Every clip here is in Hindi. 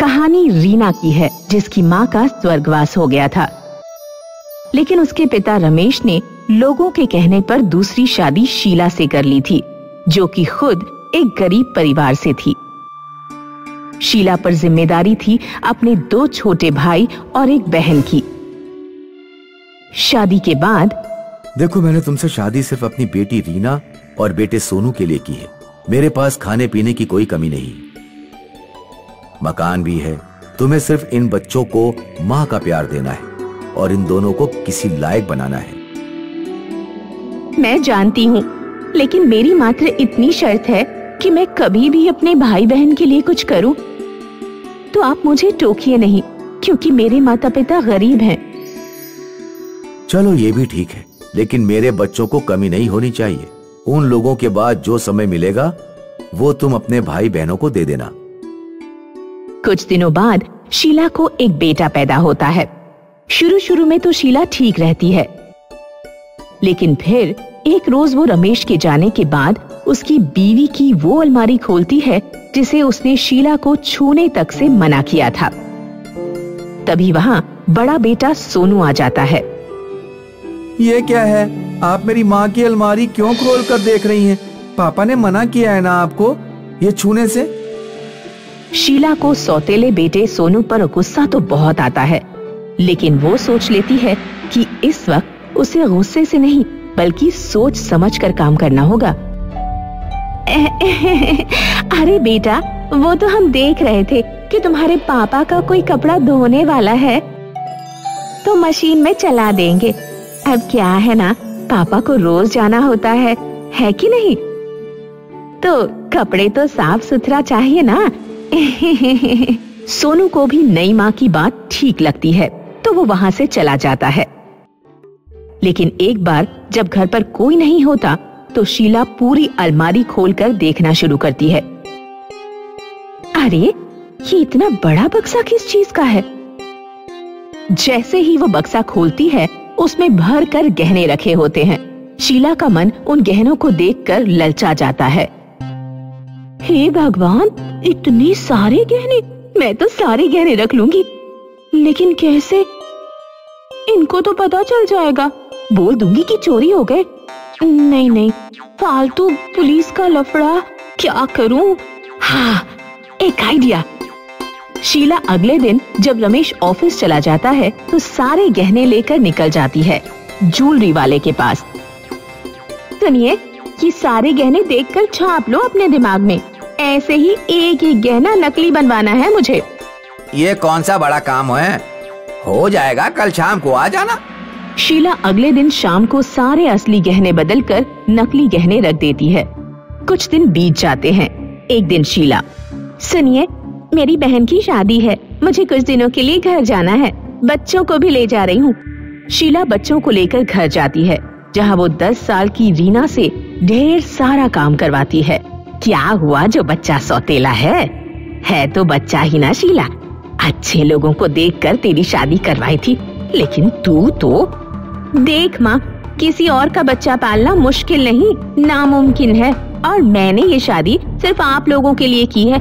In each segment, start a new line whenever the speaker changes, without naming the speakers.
कहानी रीना की है, जिसकी माँ का स्वर्गवास हो गया था, लेकिन उसके पिता रमेश ने लोगों के कहने पर दूसरी शादी शीला से कर ली थी, जो कि खुद एक गरीब परिवार से थी। शीला पर जिम्मेदारी थी अपने 2 छोटे भाई और एक बहन की। शादी के बाद,
देखो, मैंने तुमसे शादी सिर्फ अपनी बेटी रीना और बेटे सोनू के लिए की है। मेरे पास खाने पीने की कोई कमी नहीं, मकान भी है। तुम्हें सिर्फ इन बच्चों को माँ का प्यार देना है और इन दोनों को किसी लायक बनाना है।
मैं जानती हूँ, लेकिन मेरी मात्र इतनी शर्त है कि मैं कभी भी अपने भाई बहन के लिए कुछ करूं तो आप मुझे टोकिए नहीं, क्योंकि मेरे माता पिता गरीब हैं।
चलो ये भी ठीक है, लेकिन मेरे बच्चों को कमी नहीं होनी चाहिए। उन लोगों के बाद जो समय मिलेगा वो तुम अपने भाई बहनों को दे देना।
कुछ दिनों बाद शीला को एक बेटा पैदा होता है। शुरू में तो शीला ठीक रहती है, लेकिन फिर एक रोज वो रमेश के जाने के बाद उसकी बीवी की वो अलमारी खोलती है जिसे उसने शीला को छूने तक से मना किया था। तभी वहाँ बड़ा बेटा सोनू आ जाता है।
ये क्या है? आप मेरी माँ की अलमारी क्यों खोल कर देख रही हैं? पापा ने मना किया है ना आपको ये छूने से।
शीला को सौतेले बेटे सोनू पर गुस्सा तो बहुत आता है, लेकिन वो सोच लेती है कि इस वक्त उसे गुस्से से नहीं बल्कि सोच समझ कर काम करना होगा। अरे बेटा, वो तो हम देख रहे थे कि तुम्हारे पापा का कोई कपड़ा धोने वाला है, तो मशीन में चला देंगे। अब क्या है ना, पापा को रोज जाना होता है कि नहीं? तो कपड़े तो साफ सुथरा चाहिए ना। सोनू को भी नई माँ की बात ठीक लगती है, तो वो वहाँ से चला जाता है। लेकिन एक बार जब घर पर कोई नहीं होता तो शीला पूरी अलमारी खोलकर देखना शुरू करती है। अरे, ये इतना बड़ा बक्सा किस चीज का है? जैसे ही वो बक्सा खोलती है, उसमें भर कर गहने रखे होते हैं। शीला का मन उन गहनों को देखकर ललचा जाता है। हे भगवान, इतने सारे गहने! मैं तो सारे गहने रख लूंगी, लेकिन कैसे? इनको तो पता चल जाएगा, बोल दूंगी कि चोरी हो गए। नहीं, फालतू पुलिस का लफड़ा, क्या करूं? हाँ, एक आइडिया। शीला अगले दिन जब रमेश ऑफिस चला जाता है तो सारे गहने लेकर निकल जाती है ज्वेलरी वाले के पास। सुनिए, ये सारे गहने देखकर छाप लो अपने दिमाग में। ऐसे ही एक एक गहना नकली बनवाना है मुझे।
ये कौन सा बड़ा काम है? हो जाएगा, कल शाम को आ जाना।
शीला अगले दिन शाम को सारे असली गहने बदलकर नकली गहने रख देती है। कुछ दिन बीत जाते हैं। एक दिन शीला, सुनिए, मेरी बहन की शादी है, मुझे कुछ दिनों के लिए घर जाना है, बच्चों को भी ले जा रही हूँ। शीला बच्चों को लेकर घर जाती है, जहाँ वो 10 साल की रीना से ढेर सारा काम करवाती है। क्या हुआ जो बच्चा सौतेला है तो बच्चा ही ना शीला। अच्छे लोगों को देखकर तेरी शादी करवाई थी, लेकिन तू तो देख माँ, किसी और का बच्चा पालना मुश्किल नहीं, नामुमकिन है, और मैंने ये शादी सिर्फ आप लोगों के लिए की है।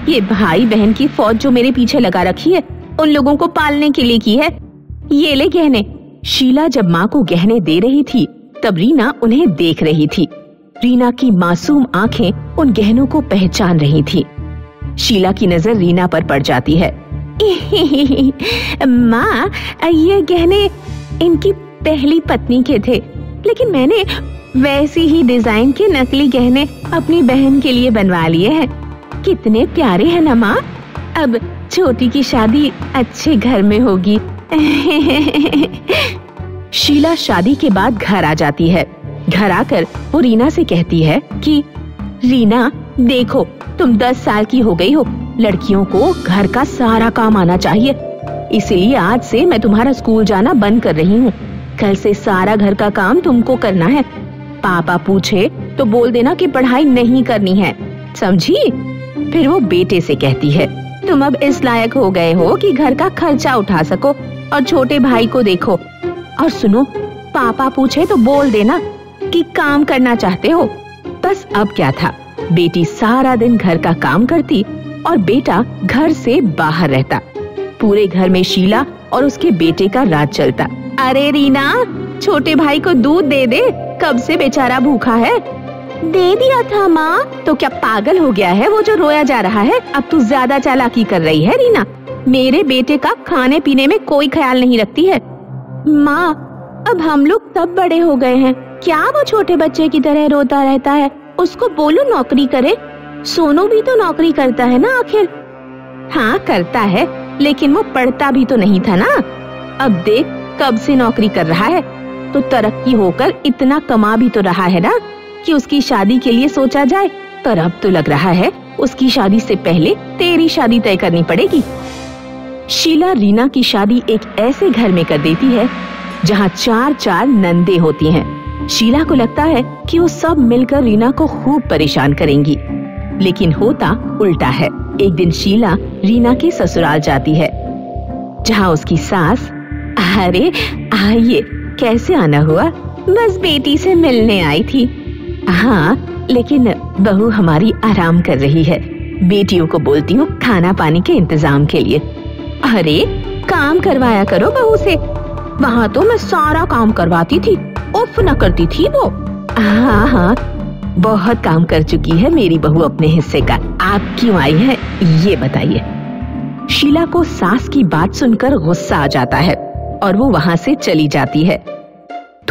ये भाई बहन की फौज जो मेरे पीछे लगा रखी है, उन लोगों को पालने के लिए की है। ये ले गहने। शीला जब माँ को गहने दे रही थी तब रीना उन्हें देख रही थी। रीना की मासूम आंखें उन गहनों को पहचान रही थी। शीला की नजर रीना पर पड़ जाती है। माँ, ये गहने इनकी पहली पत्नी के थे, लेकिन मैंने वैसी ही डिजाइन के नकली गहने अपनी बहन के लिए बनवा लिए हैं। कितने प्यारे हैं ना माँ। अब छोटी की शादी अच्छे घर में होगी। शीला शादी के बाद घर आ जाती है। घर आकर वो रीना से कहती है कि रीना, देखो, तुम 10 साल की हो गई हो, लड़कियों को घर का सारा काम आना चाहिए, इसलिए आज से मैं तुम्हारा स्कूल जाना बंद कर रही हूँ। कल से सारा घर का काम तुमको करना है। पापा पूछे तो बोल देना कि पढ़ाई नहीं करनी है, समझी? फिर वो बेटे से कहती है, तुम अब इस लायक हो गए हो कि घर का खर्चा उठा सको और छोटे भाई को देखो। और सुनो, पापा पूछे तो बोल देना कि काम करना चाहते हो। बस अब क्या था, बेटी सारा दिन घर का काम करती और बेटा घर से बाहर रहता। पूरे घर में शीला और उसके बेटे का राज चलता। अरे रीना, छोटे भाई को दूध दे दे, कब से बेचारा भूखा है। दे दिया था माँ। तो क्या पागल हो गया है वो जो रोया जा रहा है? अब तू ज्यादा चालाकी कर रही है रीना। मेरे बेटे का खाने पीने में कोई ख्याल नहीं रखती है। माँ, अब हम लोग तब बड़े हो गए हैं, क्या वो छोटे बच्चे की तरह रोता रहता है? उसको बोलो नौकरी करे। सोनू भी तो नौकरी करता है ना आखिर। हाँ करता है, लेकिन वो पढ़ता भी तो नहीं था ना। अब देख कब से नौकरी कर रहा है, तो तरक्की होकर इतना कमा भी तो रहा है ना कि उसकी शादी के लिए सोचा जाए। पर अब तो लग रहा है उसकी शादी से पहले तेरी शादी तय करनी पड़ेगी। शीला रीना की शादी एक ऐसे घर में कर देती है जहाँ 4 नंदे होती हैं। शीला को लगता है कि वो सब मिलकर रीना को खूब परेशान करेंगी, लेकिन होता उल्टा है। एक दिन शीला रीना के ससुराल जाती है, जहाँ उसकी सास, अरे आइए, कैसे आना हुआ? बस बेटी से मिलने आई थी। हाँ, लेकिन बहू हमारी आराम कर रही है, बेटियों को बोलती हूँ खाना पानी के इंतजाम के लिए। अरे काम करवाया करो बहू से, वहाँ तो मैं सारा काम करवाती थी, उफ न करती थी वो। हाँ हाँ, बहुत काम कर चुकी है मेरी बहू अपने हिस्से का। आप क्यों आई हैं ये बताइए। शीला को सास की बात सुनकर गुस्सा आ जाता है और वो वहाँ से चली जाती है।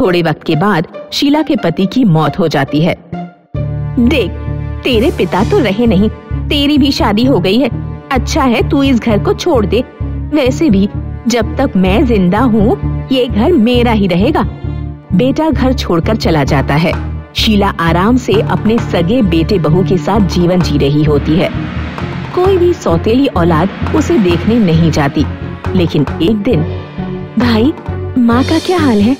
थोड़े वक्त के बाद शीला के पति की मौत हो जाती है। देख, तेरे पिता तो रहे नहीं, तेरी भी शादी हो गई है। अच्छा है तू इस घर को छोड़ दे। वैसे भी जब तक मैं जिंदा हूँ ये घर मेरा ही रहेगा। बेटा घर छोड़कर चला जाता है। शीला आराम से अपने सगे बेटे बहू के साथ जीवन जी रही होती है। कोई भी सौतेली औलाद उसे देखने नहीं जाती। लेकिन एक दिन, भाई माँ का क्या हाल है?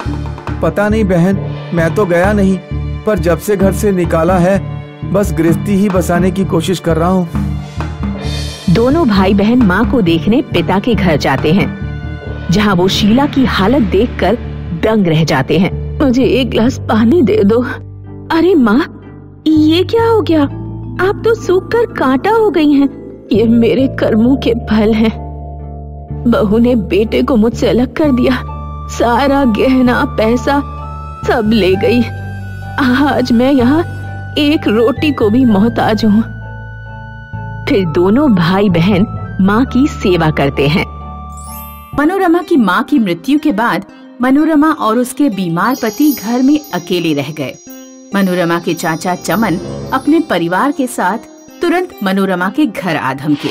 पता नहीं बहन, मैं तो गया नहीं, पर जब से घर से निकाला है बस गृहस्थी ही बसाने की कोशिश कर रहा हूँ।
दोनों भाई बहन माँ को देखने पिता के घर जाते हैं, जहाँ वो शीला की हालत देखकर दंग रह जाते हैं। मुझे एक गिलास पानी दे दो। अरे माँ, ये क्या हो गया? आप तो सूख कर कांटा हो गई हैं। ये मेरे कर्मों के फल हैं। बहू ने बेटे को मुझसे अलग कर दिया, सारा गहना पैसा सब ले गई। आज मैं यहाँ एक रोटी को भी मोहताज हूँ। फिर दोनों भाई बहन माँ की सेवा करते हैं। मनोरमा की माँ की मृत्यु के बाद मनोरमा और उसके बीमार पति घर में अकेले रह गए। मनोरमा के चाचा चमन अपने परिवार के साथ तुरंत मनोरमा के घर आ धमके।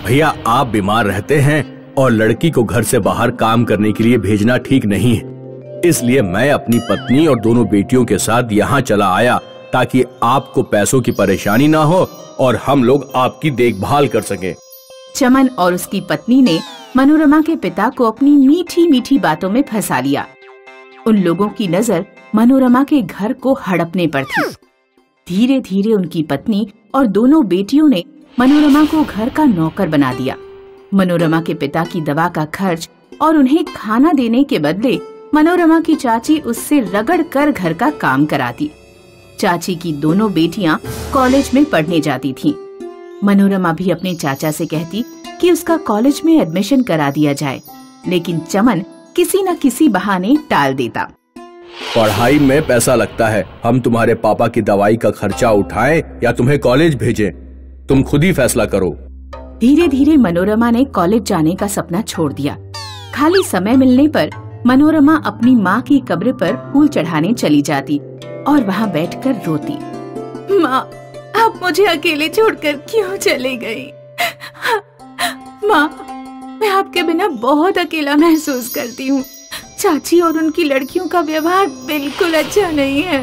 भैया, आप बीमार रहते हैं और लड़की को घर से बाहर काम करने के लिए भेजना ठीक नहीं है, इसलिए मैं अपनी पत्नी और दोनों बेटियों के साथ यहाँ चला आया ताकि आपको पैसों की परेशानी ना हो और हम लोग आपकी देखभाल कर सकें।
चमन और उसकी पत्नी ने मनोरमा के पिता को अपनी मीठी मीठी बातों में फंसा लिया। उन लोगों की नजर मनोरमा के घर को हड़पने पर थी। धीरे धीरे उनकी पत्नी और दोनों बेटियों ने मनोरमा को घर का नौकर बना दिया। मनोरमा के पिता की दवा का खर्च और उन्हें खाना देने के बदले मनोरमा की चाची उससे रगड़ कर घर का काम कराती। चाची की दोनों बेटियां कॉलेज में पढ़ने जाती थीं। मनोरमा भी अपने चाचा से कहती कि उसका कॉलेज में एडमिशन करा दिया जाए, लेकिन चमन किसी न किसी बहाने टाल देता।
पढ़ाई में पैसा लगता है, हम तुम्हारे पापा की दवाई का खर्चा उठाएं या तुम्हें कॉलेज भेजें, तुम खुद ही फैसला करो।
धीरे धीरे मनोरमा ने कॉलेज जाने का सपना छोड़ दिया। खाली समय मिलने पर मनोरमा अपनी माँ की कब्र पर फूल चढ़ाने चली जाती और वहाँ बैठकर रोती। माँ, आप मुझे अकेले छोड़कर क्यों चले गई? माँ, मैं आपके बिना बहुत अकेला महसूस करती हूँ। चाची और उनकी लड़कियों का व्यवहार बिल्कुल अच्छा नहीं है।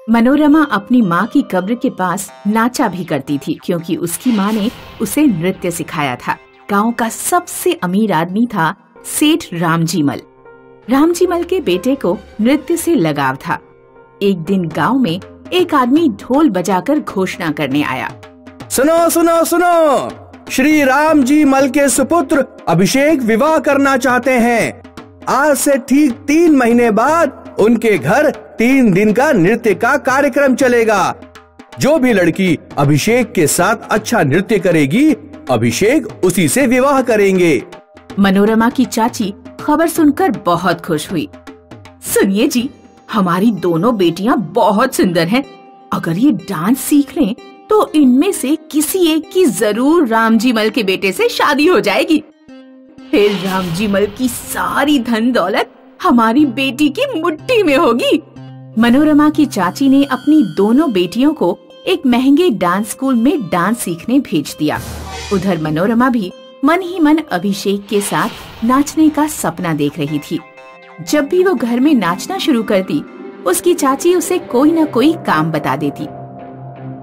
मनोरमा अपनी माँ की कब्र के पास नाचा भी करती थी, क्योंकि उसकी माँ ने उसे नृत्य सिखाया था। गांव का सबसे अमीर आदमी था सेठ रामजीमल। रामजीमल के बेटे को नृत्य से लगाव था। एक दिन गांव में एक आदमी ढोल बजाकर घोषणा करने आया।
सुनो सुनो सुनो, श्री राम जी मल के सुपुत्र अभिषेक विवाह करना चाहते हैं। आज से ठीक 3 महीने बाद उनके घर 3 दिन का नृत्य का कार्यक्रम चलेगा। जो भी लड़की अभिषेक के साथ अच्छा नृत्य करेगी, अभिषेक उसी से विवाह करेंगे।
मनोरमा की चाची खबर सुनकर बहुत खुश हुई। सुनिए जी, हमारी दोनों बेटियां बहुत सुंदर हैं। अगर ये डांस सीख लें तो इनमें से किसी एक की जरूर रामजी मल के बेटे से शादी हो जाएगी। फिर रामजी मल की सारी धन दौलत हमारी बेटी की मुट्ठी में होगी। मनोरमा की चाची ने अपनी दोनों बेटियों को एक महंगे डांस स्कूल में डांस सीखने भेज दिया। उधर मनोरमा भी मन ही मन अभिषेक के साथ नाचने का सपना देख रही थी। जब भी वो घर में नाचना शुरू करती, उसकी चाची उसे कोई न कोई काम बता देती।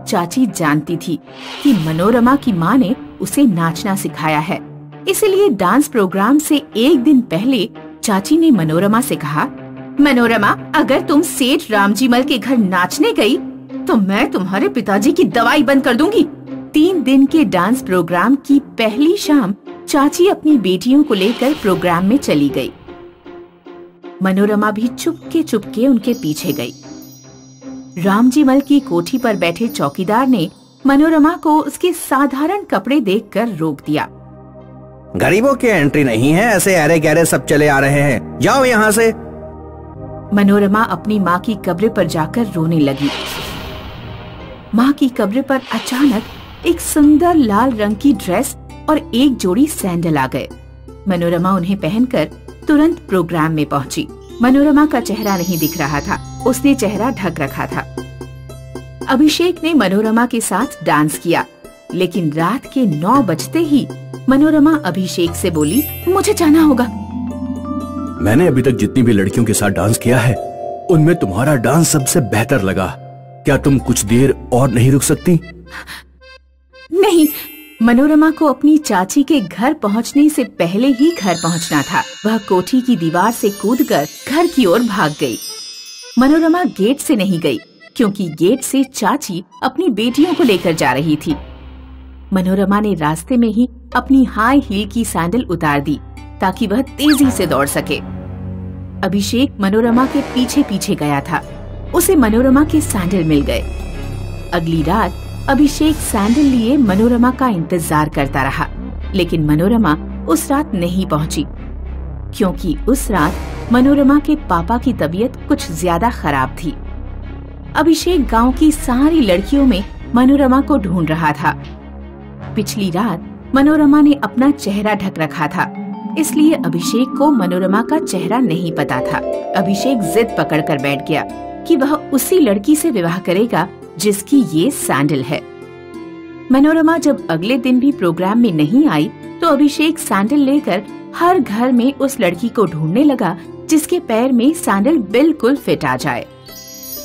चाची जानती थी कि मनोरमा की माँ ने उसे नाचना सिखाया है, इसलिए डांस प्रोग्राम से एक दिन पहले चाची ने मनोरमा से कहा, मनोरमा, अगर तुम सेठ रामजी मल के घर नाचने गई तो मैं तुम्हारे पिताजी की दवाई बंद कर दूंगी। 3 दिन के डांस प्रोग्राम की पहली शाम चाची अपनी बेटियों को लेकर प्रोग्राम में चली गई। मनोरमा भी चुपके उनके पीछे गई। रामजी मल की कोठी पर बैठे चौकीदार ने मनोरमा को उसके साधारण कपड़े देखकर रोक दिया।
गरीबों की एंट्री नहीं है, ऐसे अरे गहरे सब चले आ रहे हैं, जाओ यहाँ से।
मनोरमा अपनी माँ की कब्र पर जाकर रोने लगी। माँ की कब्र पर अचानक एक सुंदर लाल रंग की ड्रेस और एक जोड़ी सैंडल आ गए। मनोरमा उन्हें पहनकर तुरंत प्रोग्राम में पहुंची। मनोरमा का चेहरा नहीं दिख रहा था, उसने चेहरा ढक रखा था। अभिषेक ने मनोरमा के साथ डांस किया, लेकिन रात के 9 बजते ही मनोरमा अभिषेक से बोली, मुझे जाना होगा।
मैंने अभी तक जितनी भी लड़कियों के साथ डांस किया है, उनमें तुम्हारा डांस सबसे बेहतर लगा। क्या तुम कुछ देर और नहीं रुक सकती?
नहीं, मनोरमा को अपनी चाची के घर पहुंचने से पहले ही घर पहुंचना था। वह कोठी की दीवार से कूदकर घर की ओर भाग गई। मनोरमा गेट से नहीं गई, क्योंकि गेट से चाची अपनी बेटियों को लेकर जा रही थी। मनोरमा ने रास्ते में ही अपनी हाई हील की सैंडल उतार दी ताकि वह तेजी से दौड़ सके। अभिषेक मनोरमा के पीछे पीछे गया था। उसे मनोरमा के सैंडल मिल गए। अगली रात अभिषेक सैंडल लिए मनोरमा का इंतजार करता रहा, लेकिन मनोरमा उस रात नहीं पहुंची, क्योंकि उस रात मनोरमा के पापा की तबीयत कुछ ज्यादा खराब थी। अभिषेक गांव की सारी लड़कियों में मनोरमा को ढूंढ रहा था। पिछली रात मनोरमा ने अपना चेहरा ढक रखा था, इसलिए अभिषेक को मनोरमा का चेहरा नहीं पता था। अभिषेक जिद पकड़कर बैठ गया कि वह उसी लड़की से विवाह करेगा जिसकी ये सैंडल है। मनोरमा जब अगले दिन भी प्रोग्राम में नहीं आई, तो अभिषेक सैंडल लेकर हर घर में उस लड़की को ढूंढने लगा जिसके पैर में सैंडल बिल्कुल फिट आ जाए।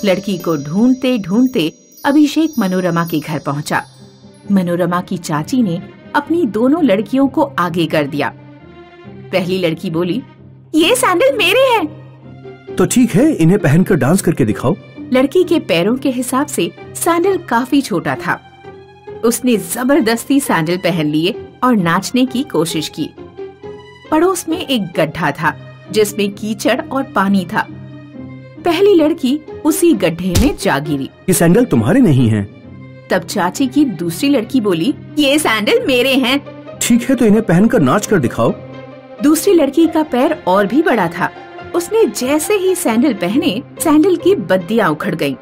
लड़की को ढूंढते ढूंढते अभिषेक मनोरमा के घर पहुंचा। मनोरमा की चाची ने अपनी दोनों लड़कियों को आगे कर दिया। पहली लड़की बोली, ये सैंडल मेरे हैं।
तो ठीक है, इन्हें पहनकर डांस करके दिखाओ।
लड़की के पैरों के हिसाब से सैंडल काफी छोटा था। उसने जबरदस्ती सैंडल पहन लिए और नाचने की कोशिश की। पड़ोस में एक गड्ढा था जिसमें कीचड़ और पानी था। पहली लड़की उसी गड्ढे में जा गिरी।
ये सैंडल तुम्हारे नहीं हैं।
तब चाची की दूसरी लड़की बोली, ये सैंडल मेरे हैं।
ठीक है, तो इन्हें पहनकर नाच कर दिखाओ।
दूसरी लड़की का पैर और भी बड़ा था। उसने जैसे ही सैंडल पहने, सैंडल की बद्दियां उखड़ गईं।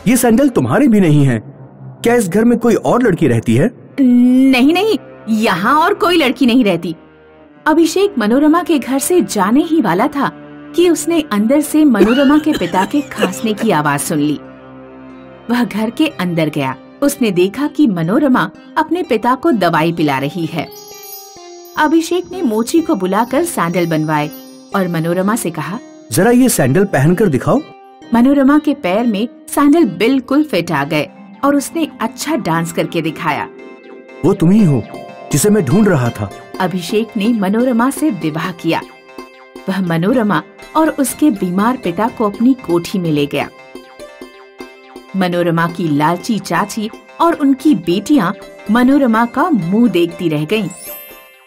ये सैंडल तुम्हारे भी नहीं हैं। क्या इस घर में कोई और लड़की रहती है?
नहीं नहीं, यहाँ और कोई लड़की नहीं रहती। अभिषेक मनोरमा के घर से जाने ही वाला था कि उसने अंदर से मनोरमा के पिता के खांसने की आवाज सुन ली। वह घर के अंदर गया। उसने देखा कि मनोरमा अपने पिता को दवाई पिला रही है। अभिषेक ने मोची को बुलाकर सैंडल बनवाए और मनोरमा से कहा,
जरा ये सैंडल पहनकर दिखाओ।
मनोरमा के पैर में सैंडल बिल्कुल फिट आ गए और उसने अच्छा डांस करके दिखाया।
वो तुम ही हो जिसे मैं ढूंढ रहा था।
अभिषेक ने मनोरमा से विवाह किया। वह मनोरमा और उसके बीमार पिता को अपनी कोठी में ले गया। मनोरमा की लालची चाची और उनकी बेटियां मनोरमा का मुंह देखती रह गईं।